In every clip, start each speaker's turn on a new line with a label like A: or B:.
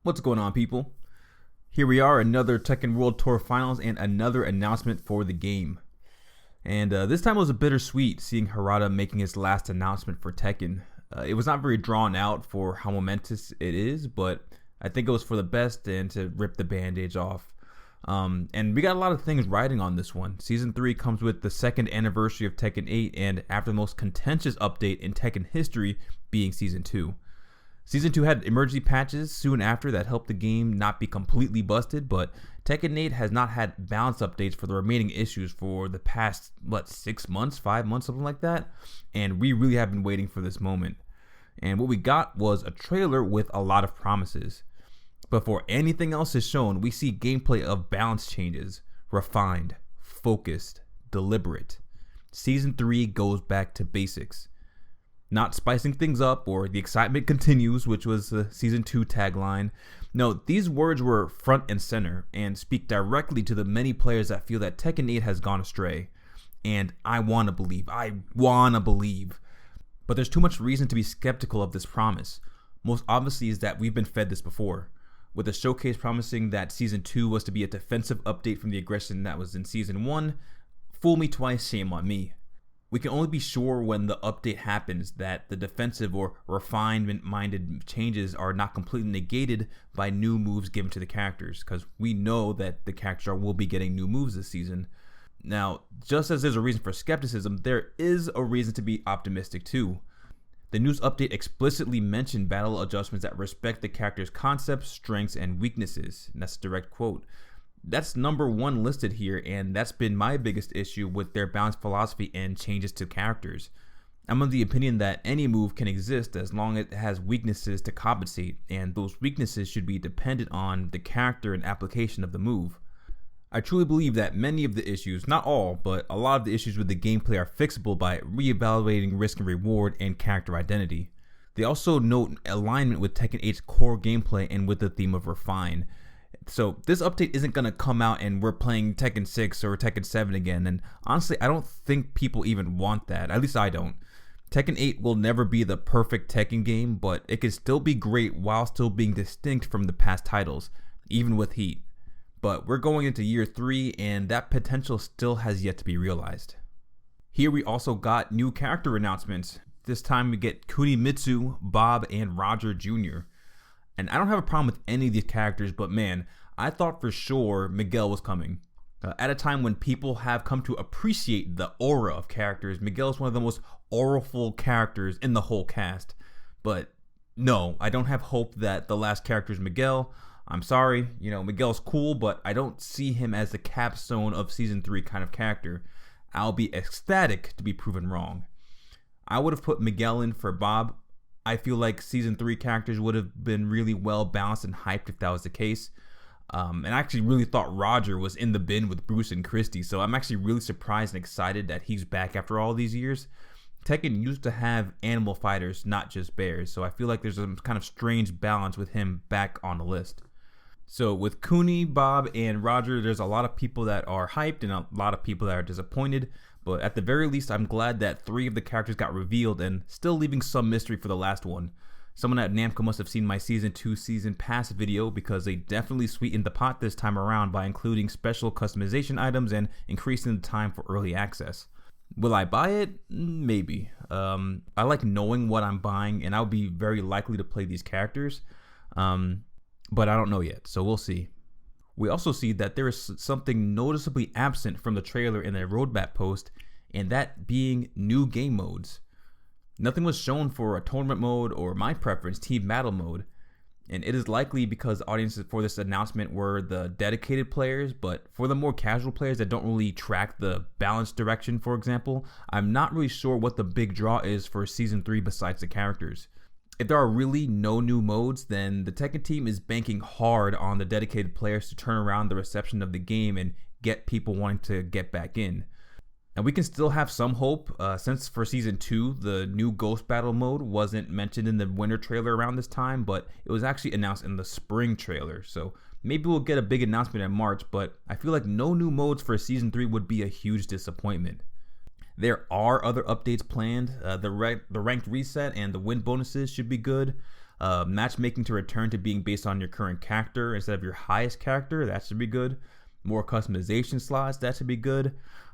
A: What's going on, people? Here we are, another Tekken World Tour Finals and another announcement for the game. And this time it was a bittersweet seeing Harada making his last announcement for Tekken. It was not very drawn out for how momentous it is, but I think it was for the best and to rip the bandage off. And we got a lot of things riding on this one. Season 3 comes with the second anniversary of Tekken 8 and after the most contentious update in Tekken history being Season 2. Season 2 had emergency patches soon after that helped the game not be completely busted, but Tekken 8 has not had balance updates for the remaining issues for the past, 6 months, 5 months, something like that, and we really have been waiting for this moment. And what we got was a trailer with a lot of promises. Before anything else is shown, we see gameplay of balance changes, refined, focused, deliberate. Season 3 goes back to basics. Not spicing things up or the excitement continues, which was the Season 2 tagline. No, these words were front and center and speak directly to the many players that feel that Tekken 8 has gone astray. And I want to believe. But there's too much reason to be skeptical of this promise. Most obviously is that we've been fed this before, with the showcase promising that Season 2 was to be a defensive update from the aggression that was in Season 1. Fool me twice, shame on me. We can only be sure when the update happens that the defensive or refinement-minded changes are not completely negated by new moves given to the characters, because we know that the characters will be getting new moves this season. Now, just as there's a reason for skepticism, there is a reason to be optimistic too. The news update explicitly mentioned battle adjustments that respect the character's concepts, strengths, and weaknesses, and that's a direct quote. That's number one listed here, and that's been my biggest issue with their balanced philosophy and changes to characters. I'm of the opinion that any move can exist as long as it has weaknesses to compensate, and those weaknesses should be dependent on the character and application of the move. I truly believe that many of the issues, not all, but a lot of the issues with the gameplay are fixable by reevaluating risk and reward and character identity. They also note alignment with Tekken 8's core gameplay and with the theme of refine. So this update isn't going to come out and we're playing Tekken 6 or Tekken 7 again, and honestly I don't think people even want that, at least I don't. Tekken 8 will never be the perfect Tekken game, but it can still be great while still being distinct from the past titles, even with heat. But we're going into year 3 and that potential still has yet to be realized. Here we also got new character announcements. This time we get Kunimitsu, Bob, and Roger Jr. And I don't have a problem with any of these characters, but man, I thought for sure Miguel was coming. At a time when people have come to appreciate the aura of characters, Miguel is one of the most auraful characters in the whole cast. But no, I don't have hope that the last character is Miguel. I'm sorry, Miguel's cool, but I don't see him as the capstone of Season 3 kind of character. I'll be ecstatic to be proven wrong. I would have put Miguel in for Bob. I feel like Season 3 characters would have been really well balanced and hyped if that was the case. And I actually really thought Roger was in the bin with Bruce and Christy, so I'm actually really surprised and excited that he's back after all these years. Tekken used to have animal fighters, not just bears, so I feel like there's a kind of strange balance with him back on the list. So with Kuni, Bob, and Roger, there's a lot of people that are hyped and a lot of people that are disappointed. But at the very least, I'm glad that 3 of the characters got revealed and still leaving some mystery for the last one. Someone at Namco must have seen my Season 2 Season Pass video because they definitely sweetened the pot this time around by including special customization items and increasing the time for early access. Will I buy it? Maybe. I like knowing what I'm buying and I'll be very likely to play these characters. But I don't know yet, so we'll see. We also see that there is something noticeably absent from the trailer in their roadmap post, and that being new game modes. Nothing was shown for a tournament mode or my preference, team battle mode, and it is likely because audiences for this announcement were the dedicated players, but for the more casual players that don't really track the balance direction, for example, I'm not really sure what the big draw is for Season 3 besides the characters. If there are really no new modes, then the Tekken team is banking hard on the dedicated players to turn around the reception of the game and get people wanting to get back in. And we can still have some hope, since for Season 2, the new Ghost Battle mode wasn't mentioned in the winter trailer around this time, but it was actually announced in the spring trailer. So maybe we'll get a big announcement in March, but I feel like no new modes for Season 3 would be a huge disappointment. There are other updates planned. The ranked reset and the win bonuses should be good. Matchmaking to return to being based on your current character instead of your highest character, that should be good. More customization slots, that should be good.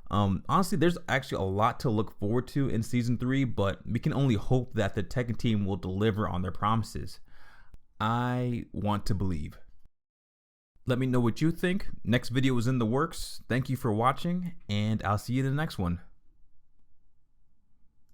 A: Honestly, there's actually a lot to look forward to in season 3, but we can only hope that the Tekken team will deliver on their promises. I want to believe. Let me know what you think. Next video is in the works. Thank you for watching, and I'll see you in the next one.